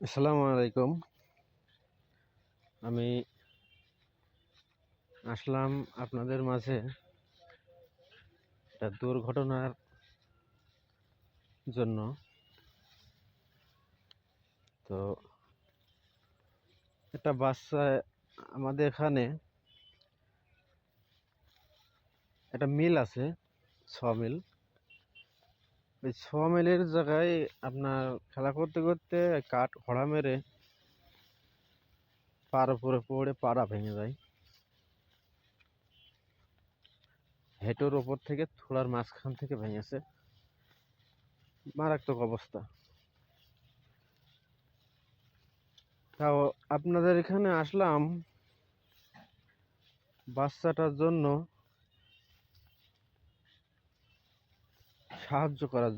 আসসালামু আলাইকুম। আমি আসলাম আপনাদের মাঝে একটা দুর্ঘটনার জন্য। তো একটা বাচ্চা আমাদের এখানে একটা মিল আছে, ছ মিল। ওই ছ মিলের জায়গায় আপনার খেলা করতে করতে কাঠ খড়া মেরে পার উপরে পড়ে পাড়া ভেঙে যায়। হেঁটোর ওপর থেকে থোড়ার মাঝখান থেকে ভেঙেছে, মারাত্মক অবস্থা। তাও আপনাদের এখানে আসলাম বাচ্চাটার জন্য সাহায্য করার